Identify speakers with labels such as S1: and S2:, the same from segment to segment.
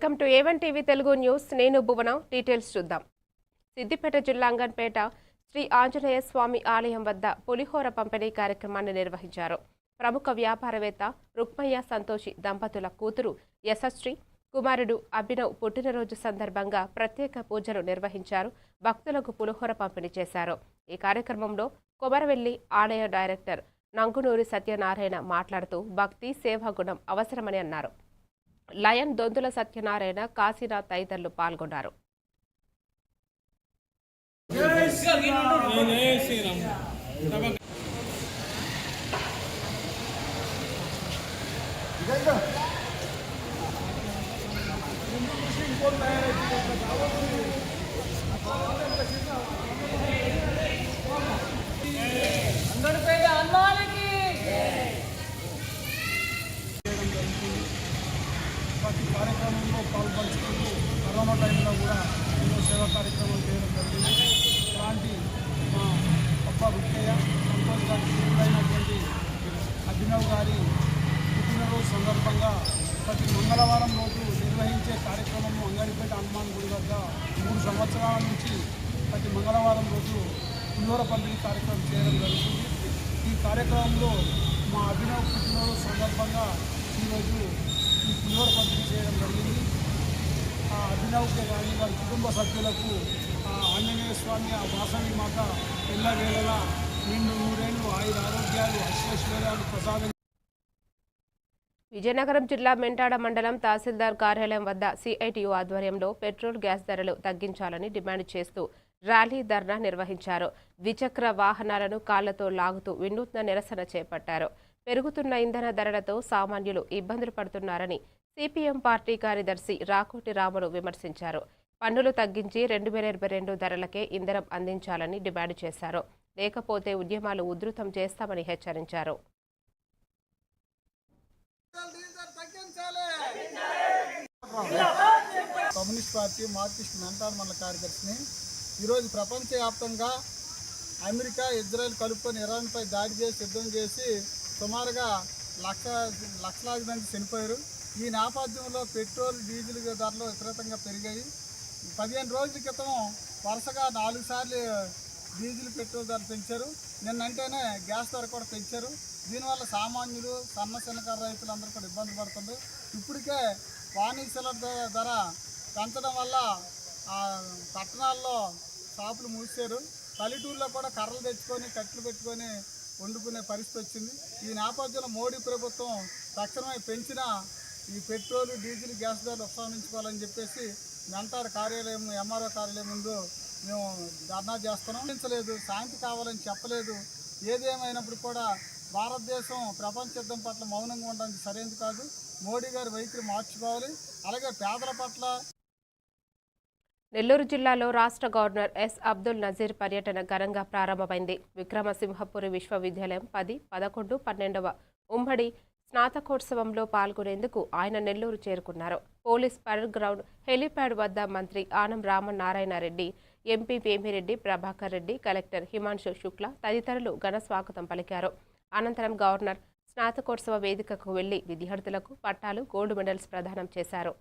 S1: Welcome to A1 TV Telugu news. నేను భువన. Details చూద్దాం. సిద్దిపేట జిల్లా అంగన్పేట శ్రీ ఆంజనేయ స్వామి ఆలయం వద్ద పులిహోర పంపిణీ కార్యక్రమాన్ని నిర్వహించారు. ప్రముఖ వ్యాపారవేత్త రుక్మయ్య సంతోషి దంపతుల కూతురు యశశ్రీ, కుమారుడు అభినవ్ పుట్టినరోజు సందర్భంగా ప్రత్యేక పూజలు నిర్వహించారు. భక్తులకు పులిహోర పంపిణీ చేశారు. ఈ కార్యక్రమంలో కొమరవెల్లి ఆలయ డైరెక్టర్ నంగునూరి సత్యనారాయణ మాట్లాడుతూ భక్తి సేవా గుణం అవసరమని అన్నారు. లయన్ దొంతుల సత్యనారాయణ, కాశీనాథ్ తదితరులు పాల్గొన్నారు.
S2: ప్రతి కార్యక్రమంలో పాల్పంచుకుంటూ కరోనా టైంలో కూడా ఎన్నో సేవా కార్యక్రమాలు చేయడం జరిగింది. అలాంటి మా పప్ప రుక్కయ్య సంతోష్ గారి పిల్లలైనటువంటి అభినవ్ గారి పుట్టినరోజు సందర్భంగా ప్రతి మంగళవారం రోజు నిర్వహించే కార్యక్రమము అంగడిపేట హనుమాన్ గుడి వద్ద 3 సంవత్సరాల నుంచి ప్రతి మంగళవారం రోజు పులిహోర పంపిణీ కార్యక్రమం చేయడం జరుగుతుంది. ఈ కార్యక్రమంలో మా అభినవ్ పుట్టినరోజు సందర్భంగా ఈరోజు ఈ పులిహోర పంపిణీ చేయడం జరిగింది. ఆ అభినవ్కే కానీ వారి కుటుంబ సభ్యులకు ఆంజనేయ స్వామి, ఆ వాసవి మాత ఎల్లవేళలా నిండు నూరేళ్లు ఆయుర ఆరోగ్యాలు అశ్వశ్వర్యాలు ప్రసాదం.
S1: విజయనగరం జిల్లా మెంటాడ మండలం తహసీల్దార్ కార్యాలయం వద్ద సిఐటియు ఆధ్వర్యంలో పెట్రోల్, గ్యాస్ ధరలు తగ్గించాలని డిమాండ్ చేస్తూ ర్యాలీ, ధర్నా నిర్వహించారు. ద్విచక్ర వాహనాలను కాళ్లతో లాగుతూ వినూత్న నిరసన చేపట్టారు. పెరుగుతున్న ఇంధన ధరలతో సామాన్యులు ఇబ్బందులు పడుతున్నారని సిపిఎం పార్టీ కార్యదర్శి రాకోటి రాములు విమర్శించారు. పన్నులు తగ్గించి 2022 ధరలకే ఇంధనం అందించాలని డిమాండ్ చేశారు. లేకపోతే ఉద్యమాలు ఉధృతం చేస్తామని హెచ్చరించారు.
S2: కమ్యూనిస్ట్ పార్టీ మార్క్సిస్ట్ మెంటాడ మండల కార్యదర్శిని. ఈరోజు ప్రపంచవ్యాప్తంగా అమెరికా, ఇజ్రాయెల్ కలుపుకొని ఇరాన్పై దాడి చేసి యుద్ధం చేసి సుమారుగా లక్షలాది మంది చనిపోయారు. ఈ నేపథ్యంలో పెట్రోల్, డీజిల్ ధరలు విపరీతంగా పెరిగాయి. 15 రోజుల క్రితం వరుసగా 4 సార్లు డీజిల్, పెట్రోల్ ధరలు పెంచారు. నిన్నంటేనే గ్యాస్ ధర కూడా పెంచారు. దీనివల్ల సామాన్యులు, సన్నకారు రైతులందరూ కూడా ఇబ్బంది పడుతుంది. ఇప్పటికే వాణిజ్య ధర పెంచడం వల్ల పట్టణాల్లో షాపులు మూసారు. పల్లెటూరులో కూడా కర్రలు తెచ్చుకొని, కట్టెలు పెట్టుకొని వండుకునే పరిస్థితి వచ్చింది. ఈ నేపథ్యంలో మోడీ ప్రభుత్వం తక్షణమే పెంచిన ఈ పెట్రోల్, డీజిల్, గ్యాస్ ధరలు ఉపసంహరించుకోవాలని చెప్పేసి మెంటాడ కార్యాలయం, ఎంఆర్ఓ కార్యాలయం ముందు మేము ధర్నా చేస్తున్నాం. లేదు, శాంతి కావాలని చెప్పలేదు. ఏదేమైనప్పుడు కూడా భారతదేశం ప్రపంచ యుద్ధం పట్ల మౌనంగా ఉండడానికి సరైనది కాదు. మోడీ గారి వైఖరి మార్చుకోవాలి. అలాగే పేదల పట్ల.
S1: నెల్లూరు జిల్లాలో రాష్ట్ర గవర్నర్ ఎస్ అబ్దుల్ నజీర్ పర్యటన ఘనంగా ప్రారంభమైంది. విక్రమసింహపురి విశ్వవిద్యాలయం 10, 11, 12వ ఉమ్మడి స్నాతకోత్సవంలో పాల్గొనేందుకు ఆయన నెల్లూరు చేరుకున్నారు. పోలీస్ పరేడ్ గ్రౌండ్, హెలీప్యాడ్ వద్ద మంత్రి ఆనం రామనారాయణ రెడ్డి, ఎంపీ వేమిరెడ్డి ప్రభాకర్ రెడ్డి, కలెక్టర్ హిమాంశు శుక్లా తదితరులు ఘన స్వాగతం పలికారు. అనంతరం గవర్నర్ స్నాతకోత్సవ వేదికకు వెళ్లి విద్యార్థులకు పట్టాలు, గోల్డ్ మెడల్స్ ప్రదానం చేశారు.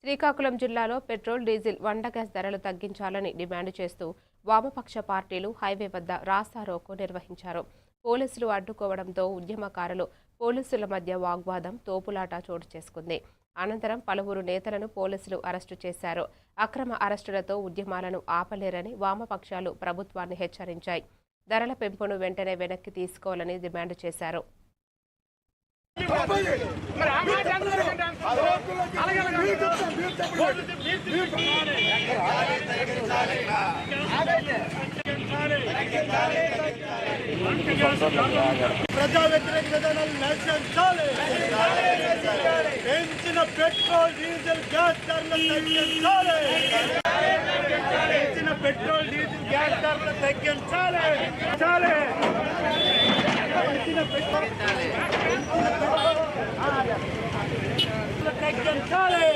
S1: శ్రీకాకుళం జిల్లాలో పెట్రోల్, డీజిల్, వంట గ్యాస్ ధరలు తగ్గించాలని డిమాండ్ చేస్తూ వామపక్ష పార్టీలు హైవే వద్ద రాస్తారోకో నిర్వహించారు. పోలీసులు అడ్డుకోవడంతో ఉద్యమకారులు, పోలీసుల మధ్య వాగ్వాదం, తోపులాట చోటు చేసుకుంది. అనంతరం పలువురు నేతలను పోలీసులు అరెస్టు చేశారు. అక్రమ అరెస్టులతో ఉద్యమాలను ఆపలేరని వామపక్షాలు ప్రభుత్వాన్ని హెచ్చరించాయి. ధరల పెంపును వెంటనే వెనక్కి తీసుకోవాలని డిమాండ్ చేశారు.
S3: ప్రజా వ్యతిరేక విధానాలు నశించాలి. పెంచిన పెట్రోల్ డీజిల్ గ్యాస్ ధరలు తగ్గించాలి. పెంచిన పెట్రోల్ డీజిల్ గ్యాస్ ధరలు తగ్గించాలి. పెంచిన పెట్రోల్ తగ్గించాలి.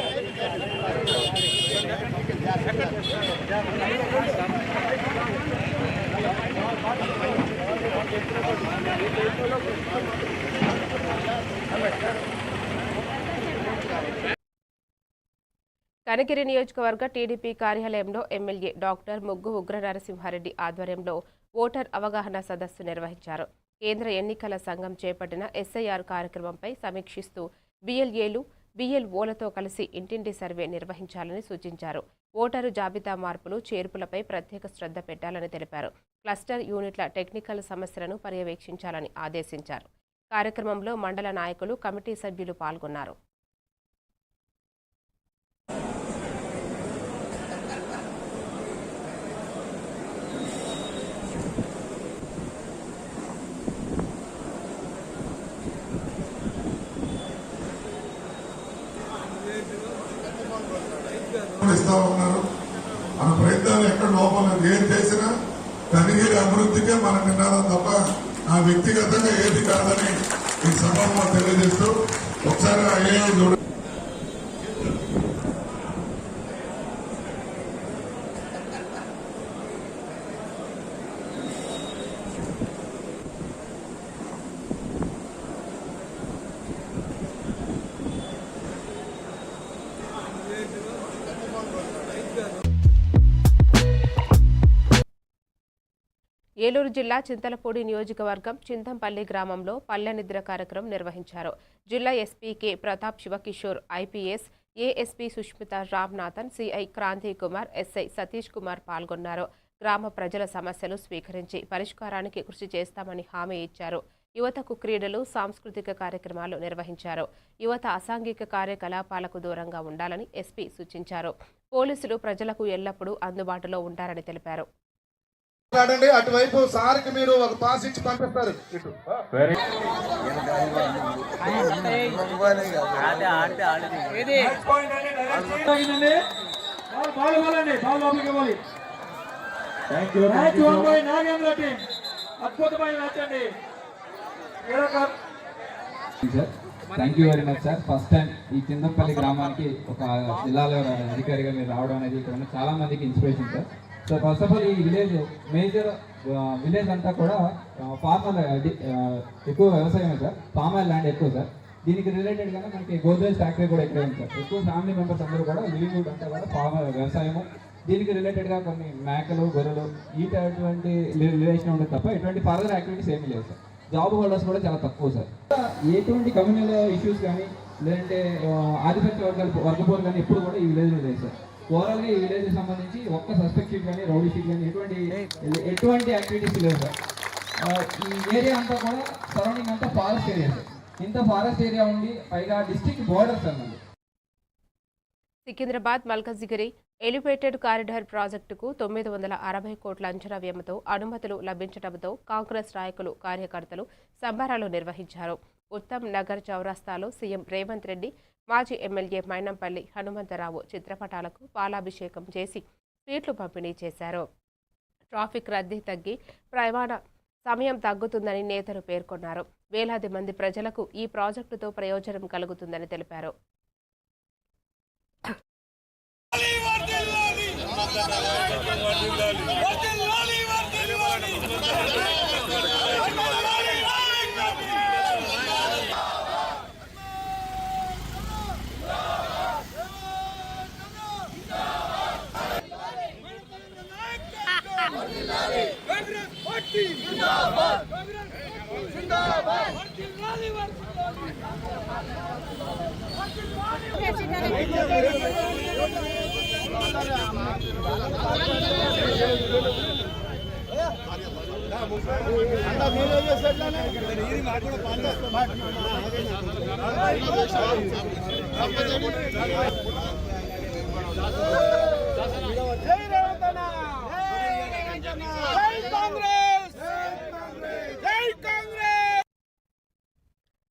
S1: కనిగిరి నియోజకవర్గ టీడీపీ కార్యాలయంలో ఎమ్మెల్యే డాక్టర్ ముగ్గు ఉగ్ర నరసింహారెడ్డి ఆధ్వర్యంలో ఓటర్ అవగాహన సదస్సు నిర్వహించారు. కేంద్ర ఎన్నికల సంఘం చేపట్టిన ఎస్ఐఆర్ కార్యక్రమంపై సమీక్షిస్తూ బిఎల్ఏలు బిఎల్ఓలతో కలిసి ఇంటింటి సర్వే నిర్వహించాలని సూచించారు. ఓటరు జాబితా మార్పులు చేర్పులపై ప్రత్యేక శ్రద్ధ పెట్టాలని తెలిపారు. క్లస్టర్ యూనిట్ల టెక్నికల్ సమస్యలను పర్యవేక్షించాలని ఆదేశించారు. కార్యక్రమంలో మండల నాయకులు, కమిటీ సభ్యులు పాల్గొన్నారు.
S4: ఇస్తా ఉన్నారు. మన ప్రయత్నాలు ఎక్కడ లోపల ఏం చేసినా కనిగిరి అభివృద్ధికే మన నినాదం తప్ప ఆ వ్యక్తిగతంగా ఏది కాదని ఈ సభలో తెలియజేస్తూ ఒకసారి అయ్యే చూడ
S1: ఏలూరు జిల్లా చింతలపూడి నియోజకవర్గం చింతంపల్లి గ్రామంలో పల్లె నిద్ర కార్యక్రమం నిర్వహించారు. జిల్లా SP K Pratap Shivakishore, IPS ASP Sushmita Ramnathan, CI Kranti Kumar, SI Satish Kumar పాల్గొన్నారు. గ్రామ ప్రజల సమస్యలు స్వీకరించి పరిష్కారానికి కృషి చేస్తామని హామీ ఇచ్చారు. యువతకు క్రీడలు, సాంస్కృతిక కార్యక్రమాలు నిర్వహించారు. యువత అసాంఘిక కార్యకలాపాలకు దూరంగా ఉండాలని ఎస్పీ సూచించారు. పోలీసులు ప్రజలకు ఎల్లప్పుడూ అందుబాటులో ఉంటారని తెలిపారు.
S5: అటువైపు సార్కి మీరు ఒక పాస్ ఇచ్చి పంపిస్తారు.
S6: Thank you very much sir. First time ఈ చింతంపల్లి గ్రామానికి ఒక జిల్లాలో అధికారిగా మీరు రావడం అనేది ఇక్కడ చాలా మందికి inspiration sir. So first of all ఈ విలేజ్ మేజర్ విలేజ్ అంతా కూడా ఫార్మర్ ఎక్కువ వ్యవసాయమే సార్. ఫార్మర్ ల్యాండ్ ఎక్కువ సార్. దీనికి రిలేటెడ్గానే మనకి గోద్రేజ్ ఫ్యాక్టరీ కూడా ఇక్కడ ఉంది సార్. ఎక్కువ ఫ్యామిలీ మెంబర్స్ అందరూ కూడా లివింగ్హుడ్ అంతా కూడా ఫార్మర్ వ్యవసాయము. దీనికి రిలేటెడ్గా కొన్ని మేకలు, గొర్రెలు ఇటువంటి రిలేషన్ ఉంటుంది తప్ప ఎటువంటి ఫర్దర్ యాక్టివిటీస్ ఏమీ లేవు సార్. జాబ్ హోల్డర్స్ కూడా చాలా తక్కువ సార్. ఎటువంటి కమ్యూనల్ ఇష్యూస్ కానీ లేదంటే ఆధిపత్య వర్గపోరు కానీ ఎప్పుడు కూడా ఈ విలేజ్లో లేదు సార్. ఓవరాల్గా ఈ విలేజ్కి సంబంధించి ఒక్క సస్పెక్ట్ షీట్ కానీ రౌడీ షీట్ కానీ ఎటువంటి యాక్టివిటీస్ లేవు సార్. ఈ ఏరియా అంతా కూడా సరౌండింగ్ అంతా ఫారెస్ట్ ఏరియా సార్. ఇంత ఫారెస్ట్ ఏరియా ఉండి పైగా డిస్ట్రిక్ట్ బోర్డర్స్ అన్నది.
S1: సికింద్రాబాద్ మల్కజిగిరి ఎలివేటెడ్ కారిడార్ ప్రాజెక్టుకు 960 కోట్ల అంచనా వ్యయంతో అనుమతులు లభించడంతో కాంగ్రెస్ నాయకులు, కార్యకర్తలు సంబరాలు నిర్వహించారు. ఉత్తమ్ నగర్ చౌరస్తాలో సీఎం రేవంత్ రెడ్డి, మాజీ ఎమ్మెల్యే మైనంపల్లి హనుమంతరావు చిత్రపటాలకు పాలాభిషేకం చేసి స్వీట్లు పంపిణీ చేశారు. ట్రాఫిక్ రద్దీ తగ్గి ప్రయాణ సమయం తగ్గుతుందని నేతలు పేర్కొన్నారు. వేలాది మంది ప్రజలకు ఈ ప్రాజెక్టుతో ప్రయోజనం కలుగుతుందని తెలిపారు.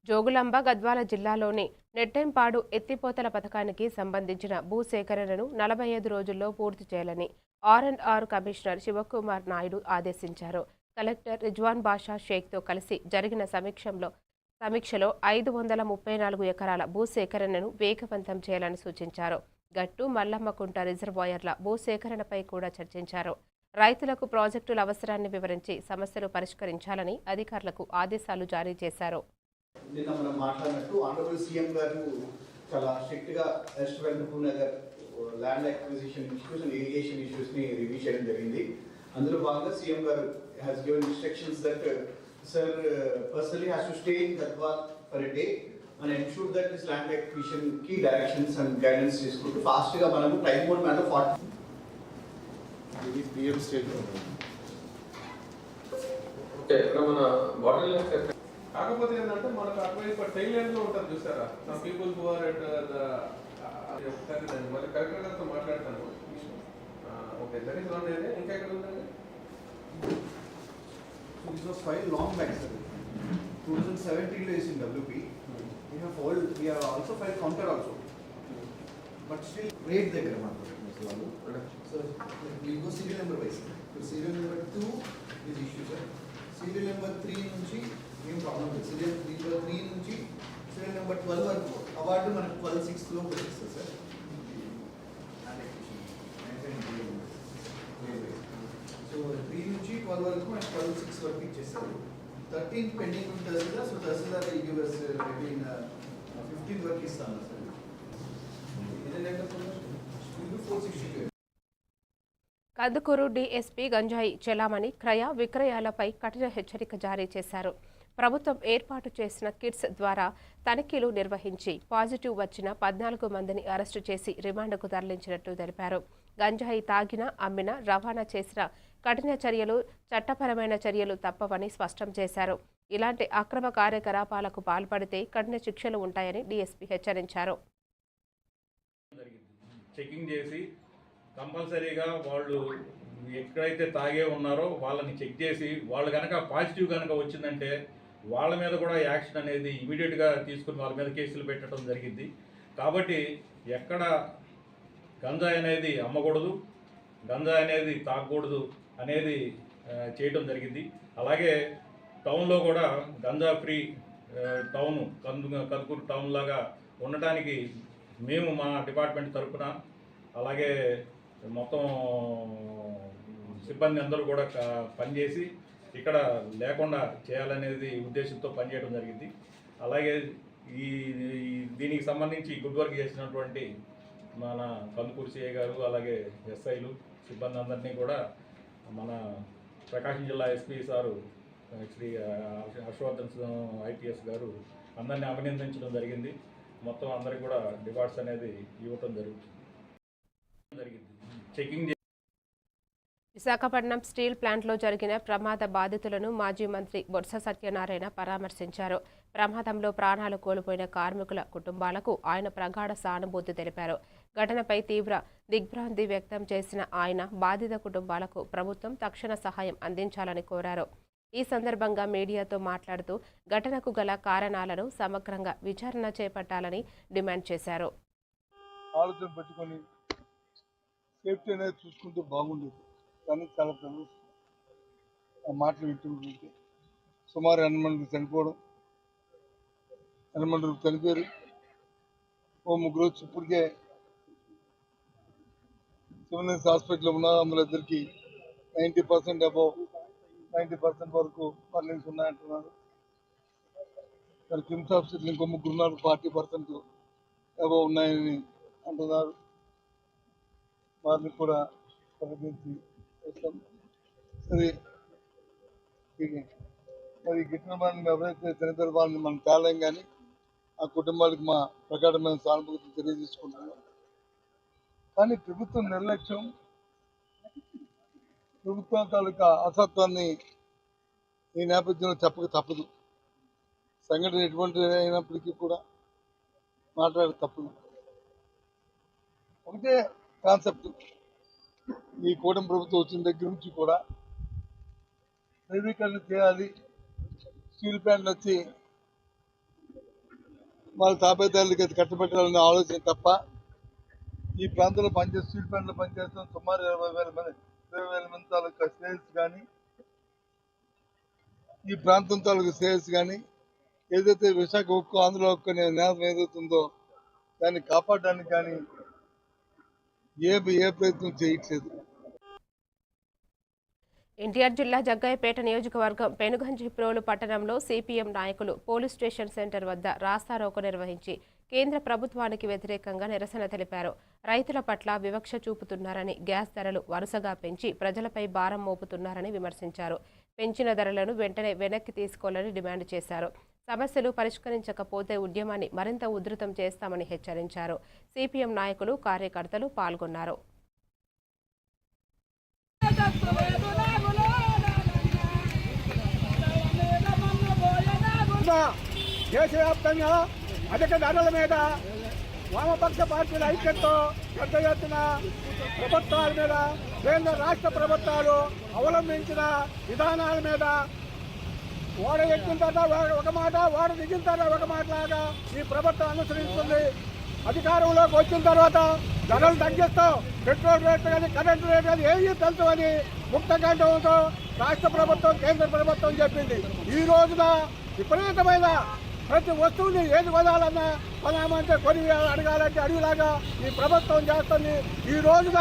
S1: జోగులాంబ గద్వాల జిల్లాలోని నెట్టెంపాడు ఎత్తిపోతల పథకానికి సంబంధించిన భూసేకరణను 45 రోజుల్లో పూర్తి చేయాలని ఆర్&ఆర్ కమిషనర్ శివకుమార్ నాయుడు ఆదేశించారు. కలెక్టర్ రిజ్వాన్ బాషా షేక్తో కలిసి జరిగిన సమీక్షలో 534 ఎకరాల భూసేకరణను వేగవంతం చేయాలని సూచించారు. గట్టు మల్లమ్మకుంట రిజర్వాయర్ల భూసేకరణపై కూడా చర్చించారు. రైతులకు ప్రాజెక్టుల అవసరాన్ని వివరించి సమస్యలు పరిష్కరించాలని అధికారులకు ఆదేశాలు జారీ చేశారు.
S7: నిన్న మనం మాట్లాడినట్టు ఆనరబుల్ సీఎం గారు చాలా స్ట్రిక్ట్గా west Veltapur Nagar land acquisition issues and irrigation ఇష్యూస్ని రివ్యూ చేయడం జరిగింది. అందులో భాగంగా సీఎం గారు has given instructions that sir personally has to stay in Gadwal for a day and ensure that this land అక్విజిషన్కి డైరెక్షన్స్ అండ్ గైడెన్స్ తీసుకుంటూ ఫాస్ట్గా మనము time bound matter 40
S5: PM stage
S8: కాకపోతే ఏంటంటే మనకు అటువైపు థైలాండ్ లో ఉంటుంది చూసారా some people who are at ఒకసారి నేను మళ్ళీ కలెక్టర్ గారితో మాట్లాడతాను. Okay that is one area. ఇంకా ఎక్కడ ఉందండి?
S7: This was filed long back, sir. 2017 is in WP. We have also filed counter also. But still rate the grammar. So we go serial number wise. So serial number 2 is issue, sir. Serial number 3 నుంచి ఏం problem లేదు. serial number 3 నుంచి serial number 12 వరకు award మనకు 12/6 లో వచ్చేస్తుంది sir. So 3 నుంచి 12 వరకు మనకు 12/6 వరకు ఇచ్చేస్తారు. 13 పెండింగ్ ఉంటుంది కదా. So tahsildar give us maybe in 15 వరకు ఇస్తాను సార్. ఇది లేకపోతే 462.
S1: కందుకూరు డీఎస్పీ గంజాయి చెలామణి క్రయ విక్రయాలపై కఠిన హెచ్చరిక జారీ చేశారు. ప్రభుత్వం ఏర్పాటు చేసిన కిట్స్ ద్వారా తనిఖీలు నిర్వహించి పాజిటివ్ వచ్చిన 14 మందిని అరెస్టు చేసి రిమాండ్కు తరలించినట్టు తెలిపారు. గంజాయి తాగిన, అమ్మిన, రవాణా చేసిన కఠిన చర్యలు, చట్టపరమైన చర్యలు తప్పవని స్పష్టం చేశారు. ఇలాంటి అక్రమ కార్యకలాపాలకు పాల్పడితే కఠిన శిక్షలు ఉంటాయని డీఎస్పీ హెచ్చరించారు.
S9: చెకింగ్ చేసి కంపల్సరీగా వాళ్ళు ఎక్కడైతే తాగే ఉన్నారో వాళ్ళని చెక్ చేసి వాళ్ళు కనుక పాజిటివ్ కనుక వచ్చిందంటే వాళ్ళ మీద కూడా యాక్షన్ అనేది ఇమీడియట్గా తీసుకుని వాళ్ళ మీద కేసులు పెట్టడం జరిగింది. కాబట్టి ఎక్కడ గంజాయి అనేది అమ్మకూడదు, గంజాయి అనేది తాగకూడదు అనేది చేయడం జరిగింది. అలాగే టౌన్లో కూడా ganja free town Kandukur town లాగా ఉండటానికి మేము మా డిపార్ట్మెంట్ తరఫున అలాగే మొత్తం సిబ్బంది అందరూ కూడా పనిచేసి ఇక్కడ లేకుండా చేయాలనేది ఉద్దేశంతో పనిచేయడం జరిగింది. అలాగే దీనికి సంబంధించి గుడ్ వర్క్ చేసినటువంటి మన కందుకూరు సిఐ గారు అలాగే ఎస్ఐలు సిబ్బంది అందరినీ కూడా మన ప్రకాశం జిల్లా SP sir Shri Harshavardhan IPS గారు అందరినీ అభినందించడం జరిగింది. మొత్తం అందరికి కూడా రివార్డ్స్ అనేది ఇవ్వటం జరిగింది. చెకింగ్
S1: విశాఖపట్నం స్టీల్ ప్లాంట్లో జరిగిన ప్రమాద బాధితులను మాజీ మంత్రి బొత్స సత్యనారాయణ పరామర్శించారు. ప్రమాదంలో ప్రాణాలు కోల్పోయిన కార్మికుల కుటుంబాలకు ఆయన ప్రగాఢ సానుభూతి తెలిపారు. ఘటనపై తీవ్ర దిగ్భ్రాంతి వ్యక్తం చేసిన ఆయన బాధిత కుటుంబాలకు ప్రభుత్వం తక్షణ సహాయం అందించాలని కోరారు. ఈ సందర్భంగా మీడియాతో మాట్లాడుతూ ఘటనకు గల కారణాలను సమగ్రంగా విచారణ చేపట్టాలని డిమాండ్ చేశారు.
S2: ఆలోచన పెట్టుకొని సేఫ్టీ అనేది చూసుకుంటే బాగుండేది, కానీ చాలా ఆ మాటలు వింటుంటే సుమారు 8 మంది చనిపోవడం, 8 మంది చనిపోయారు. ఓ 3 వచ్చి ఇప్పటికే సివిల్స్ హాస్పిటల్లో ఉన్నారు. అందులో ఇద్దరికి 90% అబౌవ్ 90% వరకు పర్లింగ్స్ ఉన్నాయంటున్నారు. మరి కిమ్స్ హాస్పిటల్ ఇంకో 3 ఉన్నారు, 40% అబౌవ్ ఉన్నాయని అంటున్నారు. వారిని కూడా పరిగణించి చేస్తాం. సరే మరి గిట్టిన వాళ్ళని ఎవరైతే చనిపోయిన వాళ్ళని మనం తేలేం కానీ ఆ కుటుంబాలకు మా ప్రకారమైన సానుభూతి తెలియజేసుకుంటున్నాం. కానీ ప్రభుత్వం నిర్లక్ష్యం, ప్రభుత్వం తాలూకా అసత్వాన్ని ఈ నేపథ్యంలో చెప్పక తప్పదు. సంఘటన ఎటువంటి అయినప్పటికీ కూడా మాట్లాడే తప్పదు. ఒకటే కాన్సెప్ట్, ఈ కూటమి ప్రభుత్వం వచ్చిన దగ్గర నుంచి కూడా ప్రైవేటీకరణ చేయాలి, స్టీల్ ప్లాంట్లు వచ్చి వాళ్ళ తాపేదారులకి అది కట్టబెట్టాలనే ఆలోచన తప్ప ఈ ప్రాంతంలో పనిచేసే స్టీల్ ప్లాంట్లో పనిచేస్తున్న సుమారు 20,000 మంది తాలూకా సేల్స్ కానీ, ఈ ప్రాంతం తాలూకా సేల్స్ కానీ, ఏదైతే విశాఖ ఉక్కు ఆంధ్ర ఉక్కు అనే నేరం ఏదైతుందో దాన్ని కాపాడడానికి కానీ ఏ ప్రయత్నం చేయట్లేదు.
S1: ఎన్టీఆర్ జిల్లా జగ్గయ్యపేట నియోజకవర్గం పెనుగంచిప్రోలు పట్టణంలో సిపిఎం నాయకులు పోలీస్ స్టేషన్ సెంటర్ వద్ద రాస్తారోకో నిర్వహించి కేంద్ర ప్రభుత్వానికి వ్యతిరేకంగా నిరసన తెలిపారు. రైతుల పట్ల వివక్ష చూపుతున్నారని, గ్యాస్ ధరలు వరుసగా పెంచి ప్రజలపై భారం మోపుతున్నారని విమర్శించారు. పెంచిన ధరలను వెంటనే వెనక్కి తీసుకోవాలని డిమాండ్ చేశారు. సమస్యలు పరిష్కరించకపోతే ఉద్యమాన్ని మరింత ఉధృతం చేస్తామని హెచ్చరించారు. సిపిఎం నాయకులు, కార్యకర్తలు పాల్గొన్నారు.
S3: దేశవ్యాప్తంగా అధిక ధరల మీద వామపక్ష పార్టీల ఐక్యతతో పెద్ద ఎత్తున ప్రభుత్వాల మీద, కేంద్ర రాష్ట్ర ప్రభుత్వాలు అవలంబించిన విధానాల మీద ఓడ ఎక్కిన తర్వాత ఒక మాట, ఓడ దిగిన తర్వాత ఒక మాటలాగా ఈ ప్రభుత్వం అనుసరిస్తుంది. అధికారంలోకి వచ్చిన తర్వాత ధరలు తగ్గిస్తాం, పెట్రోల్ రేట్లు కానీ కరెంటు రేట్లు కానీ ఏమీ పెంచమని ముక్తకంఠంతో రాష్ట్ర ప్రభుత్వం, కేంద్ర ప్రభుత్వం చెప్పింది. ఈ రోజున విపరీతమైన ప్రతి వస్తువుని ఏది కొనాలన్నా కొనామంటే కొని అడగాలంటే అడిగిలాగా ఈ ప్రభుత్వం చేస్తుంది. ఈ రోజున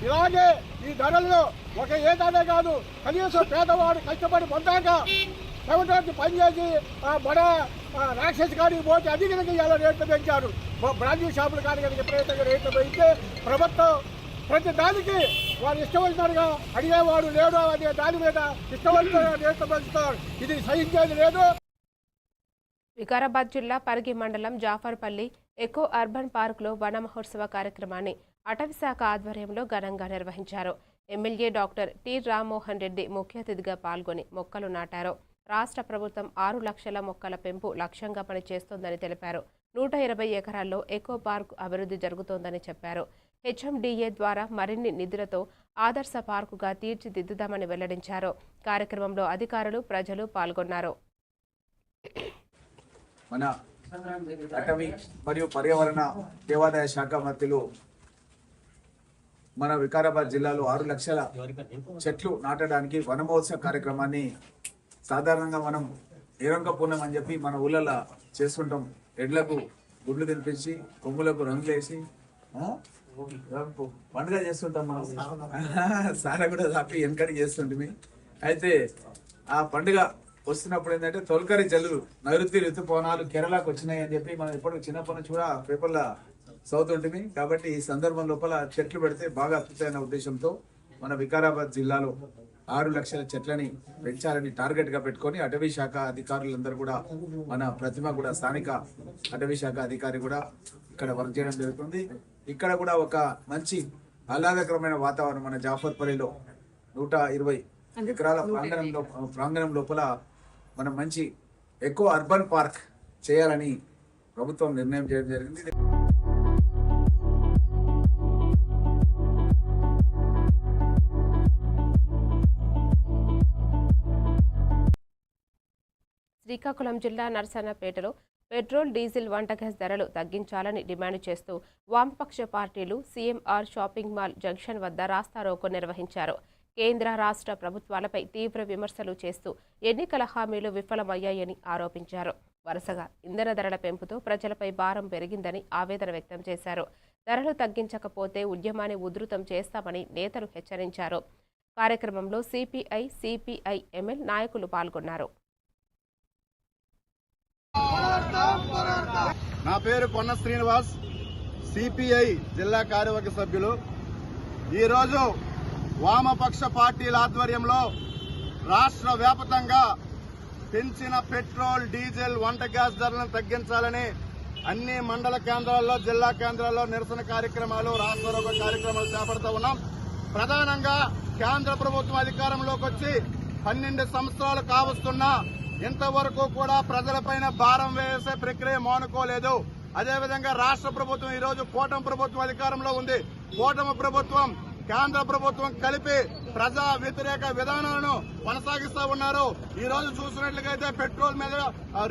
S3: ఇలాగే ఈ ధరల్లో ఒక ఏదానే కాదు, కనీసం పేదవాడు కష్టపడి పొందాక ప్రభుత్వానికి పనిచేసి బడ రాక్షసి కాడికి పోతే అది కనుక ఇలా రేట్లు పెంచారు. బ్రాండీ షాపులు కాడి కనుక విపరీతంగా రేట్లు పెంచితే ప్రభుత్వం ప్రతి దానికి వారు ఇష్టమైనట్టుగా అడిగేవాడు లేడు అనే దాని మీద ఇష్టమైన రేట్లు పెంచుతారు. ఇది సహించేది లేదు.
S1: వికారాబాద్ జిల్లా పరిగి మండలం జాఫర్పల్లి ఎకో అర్బన్ పార్కులో వన మహోత్సవ కార్యక్రమాన్ని అటవీశాఖ ఆధ్వర్యంలో ఘనంగా నిర్వహించారు. MLA doctor T Rammohan Reddy ముఖ్య అతిథిగా పాల్గొని మొక్కలు నాటారు. రాష్ట్ర ప్రభుత్వం 6 లక్షల మొక్కల పెంపు లక్ష్యంగా పనిచేస్తోందని తెలిపారు. 120 ఎకరాల్లో ఎకో పార్క్ అభివృద్ధి జరుగుతోందని చెప్పారు. హెచ్ఎండిఏ ద్వారా మరిన్ని నిధులతో ఆదర్శ పార్కుగా తీర్చిదిద్దుదామని వెల్లడించారు. కార్యక్రమంలో అధికారులు, ప్రజలు పాల్గొన్నారు.
S7: మన అటవీ మరియు పర్యావరణ దేవాదాయ శాఖ మంత్రులు మన వికారాబాద్ జిల్లాలో 6 లక్షల చెట్లు నాటడానికి వన మహోత్సవ కార్యక్రమాన్ని సాధారణంగా మనం ఏరంగ పూర్ణం అని చెప్పి మన ఊళ్ళలో చేసుకుంటాం. ఎడ్లకు గుడ్లు తినిపించి, కొమ్ములకు రంగులేసి పండుగ చేస్తుంటాం. మనం సారా కూడా తాపి వెనకడి చేస్తుంటే, అయితే ఆ పండుగ వస్తున్నప్పుడు ఏంటంటే తొలకరి జల్లులు, నైరుతి ఋతుపవనాలు కేరళకు వచ్చినాయి అని చెప్పి మనం ఎప్పుడు చిన్నప్పటి నుంచి కూడా పేపర్లో చదువుతుంటుంది. కాబట్టి ఈ సందర్భం లోపల చెట్లు పెడితే బాగా అద్భుతమైన ఉద్దేశంతో మన వికారాబాద్ జిల్లాలో 6 లక్షల చెట్లని పెంచాలని టార్గెట్ గా పెట్టుకొని అటవీ శాఖ అధికారులందరూ కూడా, మన ప్రతిమ కూడా స్థానిక అటవీ శాఖ అధికారి కూడా ఇక్కడ వర్క్ చేయడం జరుగుతుంది. ఇక్కడ కూడా ఒక మంచి ఆహ్లాదకరమైన వాతావరణం మన జాఫర్పల్లిలో 120 ఎకరాల ప్రాంగణం లోపల మనం మంచి ఎక్కువ అర్బన్ పార్క్ చేయాలని ప్రభుత్వం నిర్ణయం చేయడం జరిగింది.
S1: శ్రీకాకుళం జిల్లా నరసన్నపేటలో పెట్రోల్, డీజిల్, వంట గ్యాస్ ధరలు తగ్గించాలని డిమాండ్ చేస్తూ వామపక్ష పార్టీలు సీఎంఆర్ షాపింగ్ మాల్ జంక్షన్ వద్ద రాస్తారోకో నిర్వహించారు. కేంద్ర, రాష్ట్ర ప్రభుత్వాలపై తీవ్ర విమర్శలు చేస్తూ ఎన్నికల హామీలు విఫలమయ్యాయని ఆరోపించారు. వరుసగా ఇంధన ధరల పెంపుతో ప్రజలపై భారం పెరిగిందని ఆవేదన వ్యక్తం చేశారు. ధరలు తగ్గించకపోతే ఉద్యమాన్ని ఉధృతం చేస్తామని నేతలు హెచ్చరించారు. కార్యక్రమంలో సిపిఐ, సిపిఐఎంఎల్ నాయకులు పాల్గొన్నారు.
S2: నా పేరు కొన్న శ్రీనివాస్, సిపిఐ జిల్లా కార్యవర్గ సభ్యులు. ఈరోజు వామపక్ష పార్టీల ఆధ్వర్యంలో రాష్ట్ర వ్యాప్తంగా
S5: పెంచిన పెట్రోల్, డీజిల్, వంట గ్యాస్ ధరలను తగ్గించాలని అన్ని మండల కేంద్రాల్లో, జిల్లా కేంద్రాల్లో నిరసన కార్యక్రమాలు, రాష్ట్ర కార్యక్రమాలు చేపడుతూ ఉన్నాం. ప్రధానంగా కేంద్ర ప్రభుత్వం అధికారంలోకి వచ్చి 12 సంవత్సరాలు కావస్తున్నా ఇంతవరకు కూడా ప్రజలపైన భారం వేసే ప్రక్రియ మానుకోలేదు. అదేవిధంగా రాష్ట్ర ప్రభుత్వం ఈ రోజు కూటమి ప్రభుత్వం అధికారంలో ఉంది. కూటమి ప్రభుత్వం, కేంద్ర ప్రభుత్వం కలిపి ప్రజా వ్యతిరేక విధానాలను కొనసాగిస్తా ఉన్నారు. ఈ రోజు చూసినట్లయితే పెట్రోల్ మీద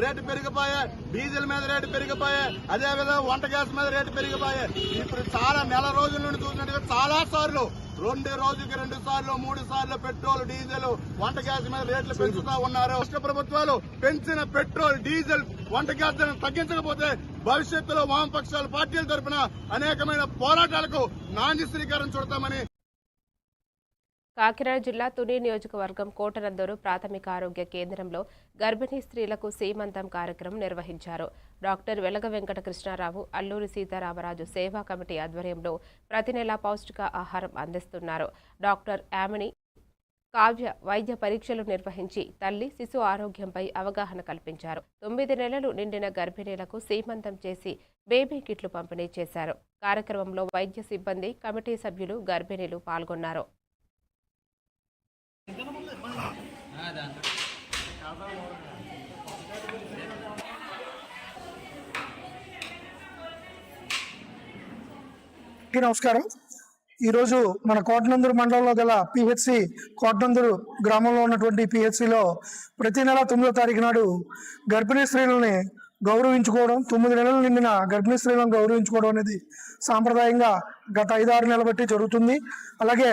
S5: రేటు పెరిగిపోయాయి, డీజిల్ మీద రేటు పెరిగిపోయాయి, అదేవిధంగా వంట గ్యాస్ మీద రేటు పెరిగిపోయాయి. ఇప్పుడు చాలా నెల రోజుల నుండి చూసినట్టుగా చాలా సార్లు, 2 రోజుకి 2 సార్లు 3 సార్లు పెట్రోల్, డీజిల్, వంట గ్యాస్ మీద రేట్లు పెంచుతా ఉన్నారు. రాష్ట్ర ప్రభుత్వాలు పెంచిన పెట్రోల్, డీజిల్, వంట గ్యాస్ ధరను తగ్గించకపోతే భవిష్యత్తులో వామపక్షాల పార్టీల తరఫున అనేకమైన పోరాటాలకు నాంది శ్రీకారం చుడతామని.
S1: కాకినాడ జిల్లా తుని నియోజకవర్గం కోటనందూరు ప్రాథమిక ఆరోగ్య కేంద్రంలో గర్భిణీ స్త్రీలకు సీమంతం కార్యక్రమం నిర్వహించారు. డాక్టర్ వెలగ వెంకట కృష్ణారావు, అల్లూరి సీతారామరాజు సేవా కమిటీ ఆధ్వర్యంలో ప్రతి నెలా పౌష్టిక ఆహారం అందిస్తున్నారు. డాక్టర్ యామిని కావ్య వైద్య పరీక్షలు నిర్వహించి తల్లి, శిశు ఆరోగ్యంపై అవగాహన కల్పించారు. 9 నెలలు నిండిన గర్భిణీలకు సీమంతం చేసి బేబీ కిట్లు పంపిణీ చేశారు. కార్యక్రమంలో వైద్య సిబ్బంది, కమిటీ సభ్యులు, గర్భిణీలు పాల్గొన్నారు.
S3: నమస్కారం. ఈరోజు మన కోటనందూరు మండలంలో గల పిహెచ్సి, కోటనందూరు గ్రామంలో ఉన్నటువంటి పిహెచ్సిలో ప్రతి నెల 9వ తారీఖు నాడు గర్భిణీ స్త్రీలని గౌరవించుకోవడం, 9 నెలలు నిండిన గర్భిణీ స్త్రీలను గౌరవించుకోవడం అనేది సాంప్రదాయంగా గత 5-6 నెలల బట్టి జరుగుతుంది. అలాగే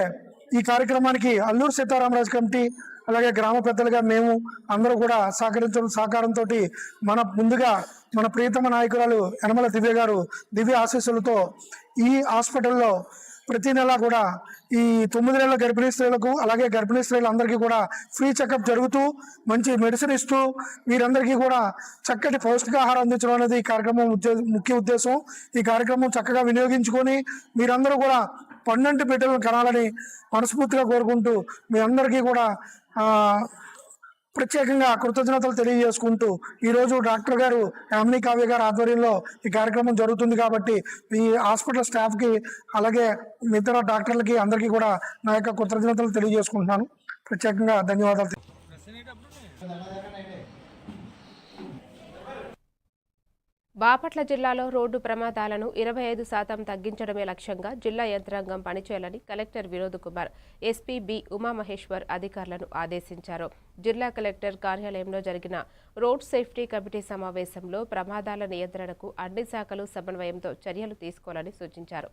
S3: ఈ కార్యక్రమానికి అల్లూరు సీతారామరాజు కమిటీ, అలాగే గ్రామ పెద్దలుగా మేము అందరూ కూడా సహకారంతో ముందుగా మన ప్రియతమ నాయకురాలు యనమల దివ్య గారు దివ్య ఆశీస్సులతో ఈ హాస్పిటల్లో ప్రతి నెల కూడా ఈ 9 నెలల గర్భిణీ స్త్రీలకు, అలాగే గర్భిణీ స్త్రీలందరికీ కూడా ఫ్రీ చెకప్ జరుగుతూ మంచి మెడిసిన్ ఇస్తూ వీరందరికీ కూడా చక్కటి పౌష్టికాహారం అందించడం అనేది ఈ కార్యక్రమం ముఖ్య ఉద్దేశం. ఈ కార్యక్రమం చక్కగా వినియోగించుకొని మీరందరూ కూడా 12 బిడ్డలను కనాలని మనస్ఫూర్తిగా కోరుకుంటూ మీ అందరికీ కూడా ప్రత్యేకంగా కృతజ్ఞతలు తెలియజేసుకుంటూ ఈరోజు డాక్టర్ గారు యామిని కావ్య గారి ఆధ్వర్యంలో ఈ కార్యక్రమం జరుగుతుంది కాబట్టి ఈ హాస్పిటల్ స్టాఫ్కి, అలాగే ఇతర డాక్టర్లకి అందరికీ కూడా నా యొక్క కృతజ్ఞతలు తెలియజేసుకుంటున్నాను. ప్రత్యేకంగా ధన్యవాదాలు.
S1: బాపట్ల జిల్లాలో రోడ్డు ప్రమాదాలను 25% తగ్గించడమే లక్ష్యంగా జిల్లా యంత్రాంగం పనిచేయాలని collector Vinod Kumar, SP B Umamaheshwar అధికారులను ఆదేశించారు. జిల్లా కలెక్టర్ కార్యాలయంలో జరిగిన రోడ్ సేఫ్టీ కమిటీ సమావేశంలో ప్రమాదాల నియంత్రణకు అన్ని శాఖలు సమన్వయంతో చర్యలు తీసుకోవాలని సూచించారు.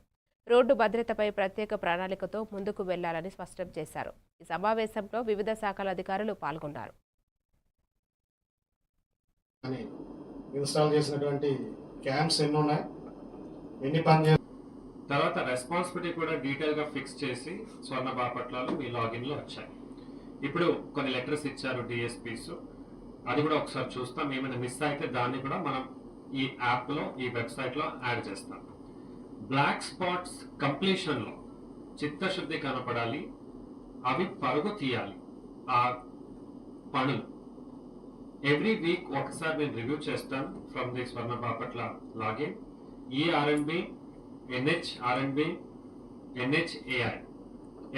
S1: రోడ్డు భద్రతపై ప్రత్యేక ప్రణాళికతో ముందుకు వెళ్లాలని స్పష్టం చేశారు. ఈ సమావేశంలో వివిధ శాఖల అధికారులు పాల్గొన్నారు.
S10: ఇన్స్టాల్ చేసినటువంటి క్యాంప్స్ ఎన్ని ఉన్నాయి, ఎన్ని పని
S11: తర్వాత రెస్పాన్సిబిలిటీ కూడా డీటెయిల్గా ఫిక్స్ చేసి స్వర్ణ బాపట్లలో మీ లాగిన్లో వచ్చాయి. ఇప్పుడు కొన్ని లెటర్స్ ఇచ్చారు డిఎస్పీస్, అది కూడా ఒకసారి చూస్తాం. ఏమైనా మిస్ అయితే దాన్ని కూడా మనం ఈ యాప్లో, ఈ వెబ్సైట్లో యాడ్ చేస్తాం. బ్లాక్ స్పాట్స్ కంప్లీషన్లో చిత్తశుద్ధి కనపడాలి, అవి పరుగు తీయాలి. ఆ పనులు ఎవ్రీ వీక్ ఒకసారి నేను రివ్యూ చేస్తాను from the Swarna Bapatla login. ERNB, NHRNB, NHAI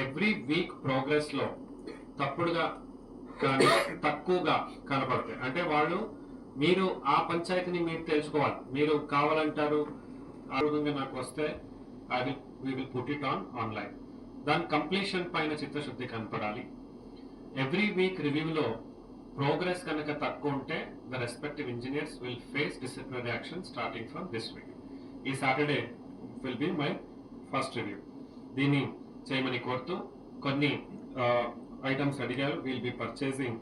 S11: every week ప్రోగ్రెస్లో తప్పుడుగా కానీ తక్కువగా కనపడతాయి. అంటే వాళ్ళు, మీరు ఆ పంచాయతీని మీరు తెలుసుకోవాలి. మీరు కావాలంటారు ఆ విధంగా నాకు వస్తే we will put it on online. దాని కంప్లీషన్ పైన చిత్తశుద్ధి కనపడాలి. ఎవ్రీ వీక్ రివ్యూలో ప్రోగ్రెస్ కనుక తక్కువ ఉంటే the respective engineers will face disciplinary action starting from this week. ఈ Saturday will be my first review. దీన్ని చేయమని కోరుతూ కొన్ని ఐటమ్స్ అడిగారు. Will be purchasing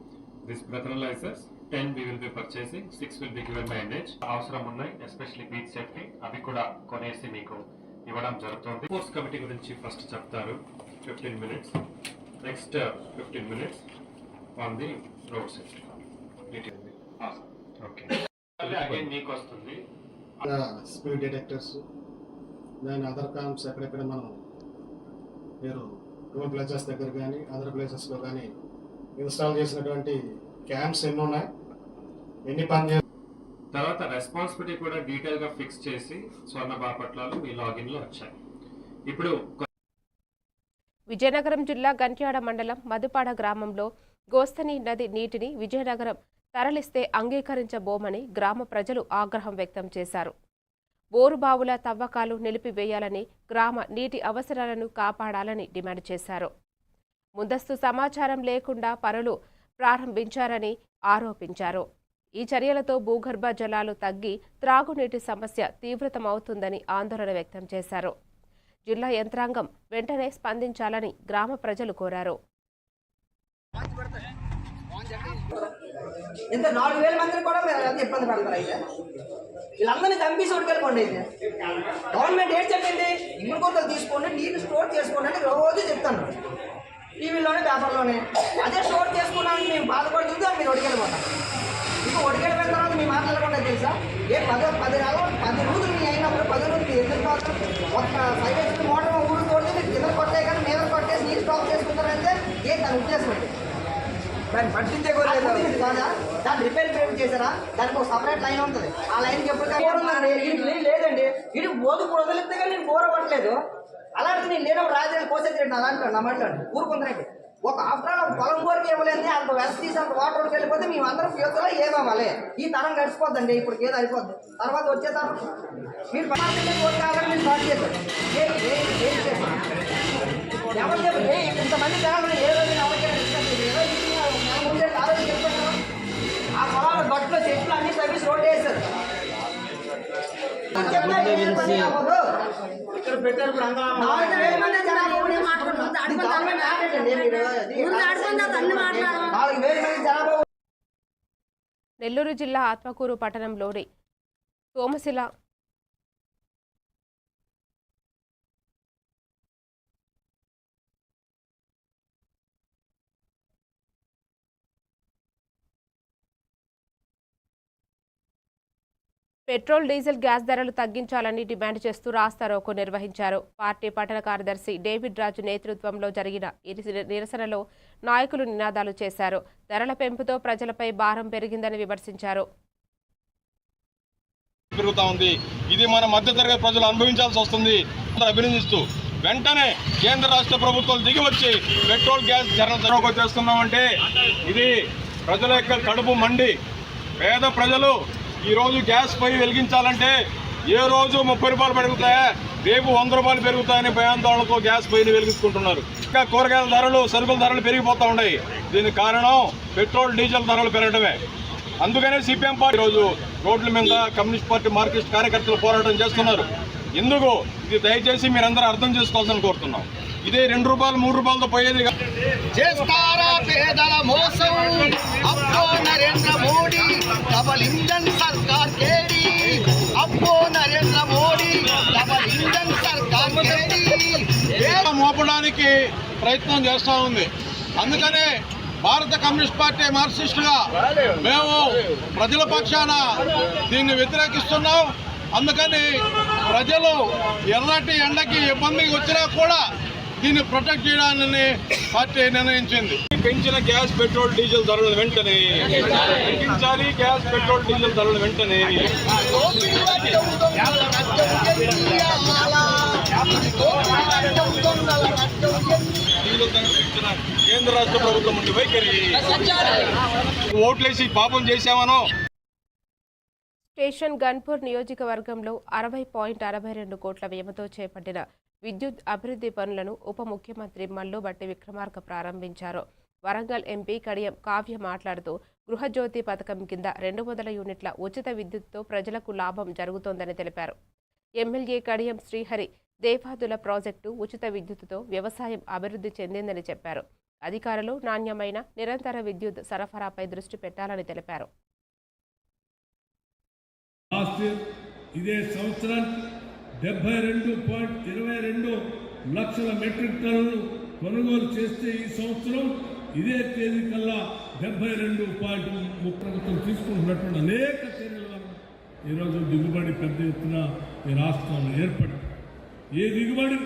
S11: this breathalysers 10 we will be purchasing, 6 will be given by NH. అవసరం ఉన్నాయి, especially beach safety, అవి కూడా కొనేసి మీకు ఇవ్వడం జరుగుతుంది. ఫోర్స్ కమిటీ గురించి ఫస్ట్ చెప్తారు 15 minutes. Next 15 minutes on the road safety. Okay, again మీకు వస్తుంది
S10: స్పీడ్ డిటెక్టర్స్, దాని అదర్ కామ్స్ ఎక్కడెక్కడ మనం మీరు టోల్ ప్లేసెస్ దగ్గర కానీ అదర్ ప్లేసెస్లో కానీ ఇన్స్టాల్ చేసినటువంటి క్యాంప్స్ ఎన్ని ఉన్నాయి, ఎన్ని పని
S11: తర్వాత రెస్పాన్సిబిలిటీ కూడా డీటెయిల్ గా ఫిక్స్ చేసి స్వర్ణ బాపట్లలో మీ లాగిన్ లో వచ్చాయి. ఇప్పుడు
S1: విజయనగరం జిల్లా గంట్యాడ మండలం మధుపాడ గ్రామంలో గోస్తని నది నీటిని విజయనగరం తరలిస్తే అంగీకరించబోమని గ్రామ ప్రజలు ఆగ్రహం వ్యక్తం చేశారు. బోరుబావుల తవ్వకాలు నిలిపివేయాలని, గ్రామ నీటి అవసరాలను కాపాడాలని డిమాండ్ చేశారు. ముందస్తు సమాచారం లేకుండా పనులు ప్రారంభించారని ఆరోపించారు. ఈ చర్యలతో భూగర్భ జలాలు తగ్గి త్రాగునీటి సమస్య తీవ్రతమవుతుందని ఆందోళన వ్యక్తం చేశారు. జిల్లా యంత్రాంగం వెంటనే స్పందించాలని గ్రామ ప్రజలు కోరారు.
S12: ఇంత 4000 మందిని కూడా మీరు అది ఇబ్బంది పడతారు. అయితే వీళ్ళందరినీ చంపేసి ఉడికెళ్ళిపోండి. అయితే గవర్నమెంట్ ఏం చెప్పింది, ఇంగుడు కొత్తలు తీసుకోండి, నీళ్ళు స్టోర్ చేసుకోండి అని రోజు చెప్తాను టీవీలోనే పేపర్లోనే. అదే స్టోర్ చేసుకోవడానికి మేము బాధపడుతుందో మీరు ఉడికెళ్ళిపోతాం. ఇంకా ఉడికెళ్ళిపోయిన తర్వాత మీ మాట్లాడకుండా తెలుసా, 10 రోజులు మీ అయినప్పుడు 10 రోజులు మీరు ఎందుకు పోతాం? ఒక 5 HP మోటార్ ఊరు తోటి మీరు కింద కొట్టే కానీ మీద కొట్టేసి నీళ్ళు స్టాక్ చేసుకుంటారంటే ఏం దాని ఉద్దేశం అండి? దాన్ని పట్టించే కాదా? దాన్ని రిపేర్ చేశారా? దానికి ఒక సపరేట్ లైన్ ఉంటుంది. ఆ లైన్కి ఎప్పుడు లేదండి, ఇది బోధు వదిలితే కానీ నేను కోరవట్లేదు. అలాంటి నేను లేని రాజధాని కోసేది నా దాంట్లో నా మాట్లాడు ఊరుకుందరండి. ఒక ఆఫ్టర్ ఆల్ పొలం కోరిక ఇవ్వలేదు, అంత వెనక తీసి అంత వాటర్ వెళ్ళిపోతే మేము అందరం ఫ్యూచర్లో ఏమవ్వాలి? ఈ తరం గడిచిపోద్దండి. ఇప్పుడు ఏదో అయిపోద్ది, తర్వాత వచ్చే తరం మీరు కావాలని మీరు స్టార్ట్ చేశారు. ఎవరు చెప్పండి ఇంతమంది జనాలు ఏ రోజు ఆ పొలాల గట్టులో చెట్లు అన్ని తగ్గి రోడ్డు వేశారు.
S10: ఇక్కడ పెట్టారు.
S12: 4000 మంది జనాభా 4000 మంది జనాభా.
S1: నెల్లూరు జిల్లా ఆత్మకూరు పట్టణంలోని సోమశిల పెట్రోల్, డీజిల్, గ్యాస్ ధరలు తగ్గించాలని డిమాండ్ చేస్తూ రాస్తారోకో నిర్వహించారు. పార్టీ పట్టణ కార్యదర్శి డేవిడ్ రాజు నేతృత్వంలో జరిగిన ఈ నిరసనలో నాయకులు నినాదాలు చేశారు. ధరల పెంపుతో ప్రజలపై భారం పెరిగిందని విమర్శించారు.
S13: పెరుగుతా ఉంది, ఇది మన మధ్యతరగతి ప్రజలు అనుభవించాల్సి వస్తుంది. అభినందిస్తూ వెంటనే కేంద్ర రాష్ట్ర ప్రభుత్వాలు దిగి వచ్చి పెట్రోల్, గ్యాస్ ధరలు చేస్తున్నామంటే ఇది ప్రజల యొక్క కడుపు మండి. పేద ప్రజలు ఈరోజు గ్యాస్ పొయ్యి వెలిగించాలంటే ఏ రోజు 30 రూపాయలు పెరుగుతాయా, రేపు 100 రూపాయలు పెరుగుతాయని భయాందోళనతో గ్యాస్ పొయ్యిని వెలిగించుకుంటున్నారు. ఇంకా కూరగాయల ధరలు, సరుకుల ధరలు పెరిగిపోతూ ఉన్నాయి. దీనికి కారణం పెట్రోల్, డీజిల్ ధరలు పెరగడమే. అందుకనే సిపిఎం పార్టీ ఈరోజు రోడ్ల మీద కమ్యూనిస్ట్ పార్టీ, మార్క్సిస్ట్ కార్యకర్తలు పోరాటం చేస్తున్నారు. ఎందుకు ఇది దయచేసి మీరందరూ అర్థం చేసుకోవాల్సిన కోరుతున్నాం. ఇదే 2 రూపాయలు 3 రూపాయలతో పోయేది
S5: చేస్తారా పేదల మోసం అప్పో నరేంద్ర మోడీ డబల్ ఇంజన్ సర్కార్ కేడి అప్పో నరేంద్ర మోడీ డబల్ ఇంజన్ సర్కార్ కేడి
S13: మోపడానికి ప్రయత్నం చేస్తూ ఉంది. అందుకనే భారత కమ్యూనిస్ట్ పార్టీ మార్క్సిస్టుగా మేము ప్రజల పక్షాన దీన్ని వ్యతిరేకిస్తున్నాం. అందుకని ప్రజలు ఎర్రటి ఎండకి ఇబ్బంది వచ్చినా కూడా దీన్ని ప్రొటెక్ట్ చేయడాన్ని పార్టీ నిర్ణయించింది. పెంచిన గ్యాస్, పెట్రోల్, డీజిల్ ధరలు వెంటనే తగ్గించాలి. గ్యాస్, పెట్రోల్, డీజిల్ ధరలు వెంటనే కేంద్ర రాష్ట్ర ప్రభుత్వం నుండి వైఖరి ఓట్లేసి పాపం చేశామనో.
S1: స్టేషన్ గన్పూర్ నియోజకవర్గంలో 60.62 కోట్ల వ్యయంతో చేపట్టిన విద్యుత్ అభివృద్ధి పనులను ఉప ముఖ్యమంత్రి మల్లుబట్టి విక్రమార్క ప్రారంభించారు. వరంగల్ ఎంపీ కడియం కావ్య మాట్లాడుతూ గృహజ్యోతి పథకం కింద 200 యూనిట్ల ఉచిత విద్యుత్తో ప్రజలకు లాభం జరుగుతోందని తెలిపారు. ఎమ్మెల్యే కడియం శ్రీహరి దేవాదుల ప్రాజెక్టు ఉచిత విద్యుత్తుతో వ్యవసాయం అభివృద్ధి చెందిందని చెప్పారు. అధికారులు నాణ్యమైన నిరంతర విద్యుత్ సరఫరాపై దృష్టి పెట్టాలని తెలిపారు.
S14: ఇదే సంవత్సరం 72.22 లక్షల మెట్రిక్ టన్నులు కొనుగోలు చేస్తే ఈ సంవత్సరం ఇదే తేదీ కల్లా 72.3 ప్రభుత్వం తీసుకుంటున్నటువంటి అనేక చర్యల వల్ల ఈరోజు దిగుబడి పెద్ద ఎత్తున ఈ రాష్ట్రంలో ఏర్పడింది. ఈ దిగుబడి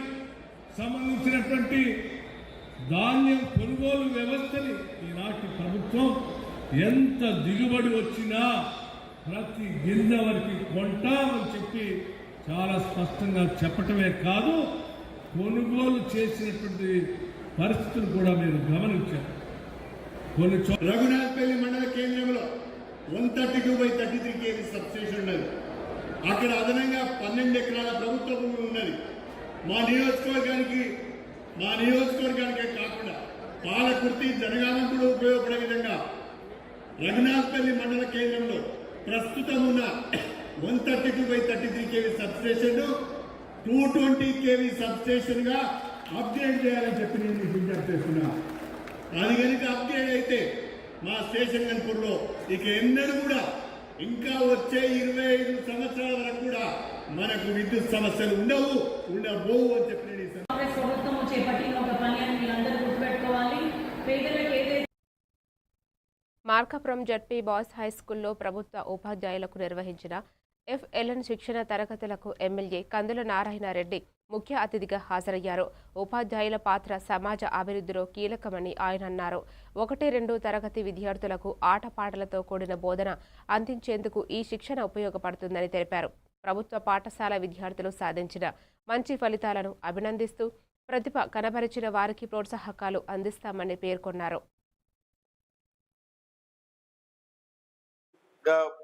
S14: సంబంధించినటువంటి ధాన్యం కొనుగోలు వ్యవస్థని ఈనాటి ప్రభుత్వం ఎంత దిగుబడి వచ్చినా ప్రతి గింజ వరకు కొంటామని చెప్పి చాలా స్పష్టంగా చెప్పటమే కాదు, కొనుగోలు చేసినటువంటి పరిస్థితులు కూడా మీరు గమనించారు. కొన్ని
S15: రఘునాథపల్లి మండల కేంద్రంలో 132/33 kV సబ్స్టేషన్ ఉన్నది. అక్కడ అదనంగా 12 ఎకరాల ప్రభుత్వ భూమి ఉన్నది. మా నియోజకవర్గానికే కాకుండా పాలకుర్తి జనగామం కూడా ఉపయోగపడే విధంగా రఘునాథపల్లి మండల కేంద్రంలో ప్రస్తుతం ఉన్న 132/33 kV సబ్స్టేషన్ 220 kV సబ్స్టేషన్ గా అప్గ్రేడ్ చేయాలని చెప్పి నేను మీకు విజ్ఞప్తి చేస్తున్నా. అది కనుక అప్గ్రేడ్ అయితే మా స్టేషన్ కనుపూర్లో ఇక ఎన్నడూ కూడా ఇంకా వచ్చే 25 సంవత్సరాల వరకు కూడా మనకు విద్యుత్ సమస్యలు ఉండబోవు అని చెప్పి నేను
S16: ప్రభుత్వం చేపట్టిన ఒక పని అని మీరందరూ గుర్తుపెట్టుకోవాలి. పేదలకు ఏదైతే
S1: మార్కాపురం జడ్పీ బాయ్స్ హై స్కూల్లో ప్రభుత్వ ఉపాధ్యాయులకు నిర్వహించిన FLN శిక్షణ తరగతులకు ఎమ్మెల్యే కందుల నారాయణరెడ్డి ముఖ్య అతిథిగా హాజరయ్యారు. ఉపాధ్యాయుల పాత్ర సమాజ అభివృద్ధిలో కీలకమని ఆయన అన్నారు. 1-2 తరగతి విద్యార్థులకు ఆటపాటలతో కూడిన బోధన అందించేందుకు ఈ శిక్షణ ఉపయోగపడుతుందని తెలిపారు. ప్రభుత్వ పాఠశాల విద్యార్థులు సాధించిన మంచి ఫలితాలను అభినందిస్తూ ప్రతిభ కనబరిచిన వారికి ప్రోత్సాహకాలు అందిస్తామని పేర్కొన్నారు.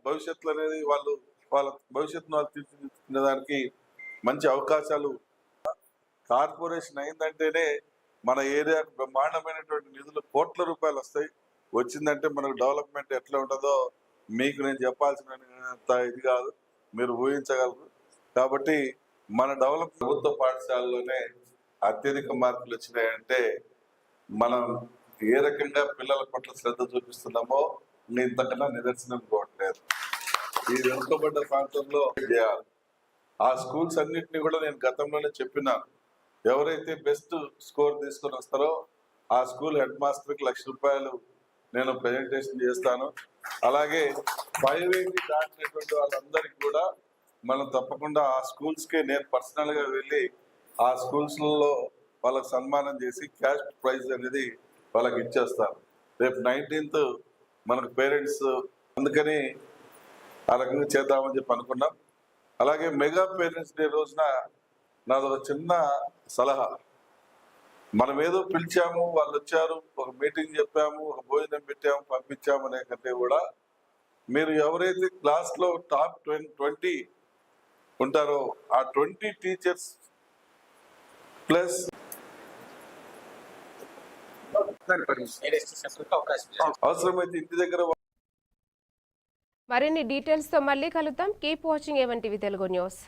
S17: భవిష్యత్తులో అనేది వాళ్ళ భవిష్యత్తును వాళ్ళు తీర్చిదిద్దుకునే దానికి మంచి అవకాశాలు. కార్పొరేషన్ అయిందంటేనే మన ఏరియాకు బ్రహ్మాండమైనటువంటి నిధులు కోట్ల రూపాయలు వస్తాయి. వచ్చిందంటే మనకు డెవలప్మెంట్ ఎట్లా ఉంటుందో మీకు నేను చెప్పాల్సినంత ఇది కాదు, మీరు ఊహించగలరు. కాబట్టి మన ప్రభుత్వ పాఠశాలలోనే అత్యధిక మార్కులు వచ్చినాయంటే మనం ఏ రకంగా పిల్లల పట్ల శ్రద్ధ చూపిస్తున్నామో ఇంతకన్నా నిదర్శనం కోవట్లేదు. ఈ వెనుకబడ్డ ప్రాంతంలో చేయాలి. ఆ స్కూల్స్ అన్నింటినీ కూడా నేను గతంలోనే చెప్పినాను. ఎవరైతే బెస్ట్ స్కోర్ తీసుకొని వస్తారో ఆ స్కూల్ హెడ్ మాస్టర్కి ₹1,00,000 నేను ప్రెజెంటేషన్ చేస్తాను. అలాగే 580 దాటినటువంటి వాళ్ళందరికీ కూడా మనం తప్పకుండా ఆ స్కూల్స్కే నేను పర్సనల్గా వెళ్ళి ఆ స్కూల్స్లో వాళ్ళకి సన్మానం చేసి క్యాష్ ప్రైజ్ అనేది వాళ్ళకి ఇచ్చేస్తాను. రేపు 19th మనకు పేరెంట్స్, అందుకని ఆ రకంగా చేద్దామని చెప్పి అనుకున్నాం. అలాగే మెగా పేరెంట్స్ డే రోజున నాది ఒక చిన్న సలహా. మనం ఏదో పిలిచాము, వాళ్ళు వచ్చారు, ఒక మీటింగ్ చెప్పాము, ఒక భోజనం పెట్టాము, పంపించాము అనే కంటే కూడా మీరు ఎవరైతే క్లాస్లో టాప్ 20 ఉంటారో ఆ 20 టీచర్స్ ప్లస్ అవసరమైతే ఇంటి దగ్గర
S1: మరిన్ని డీటెయిల్స్తో మళ్ళీ కలుద్దాం. Keep watching A1 TV Telugu news.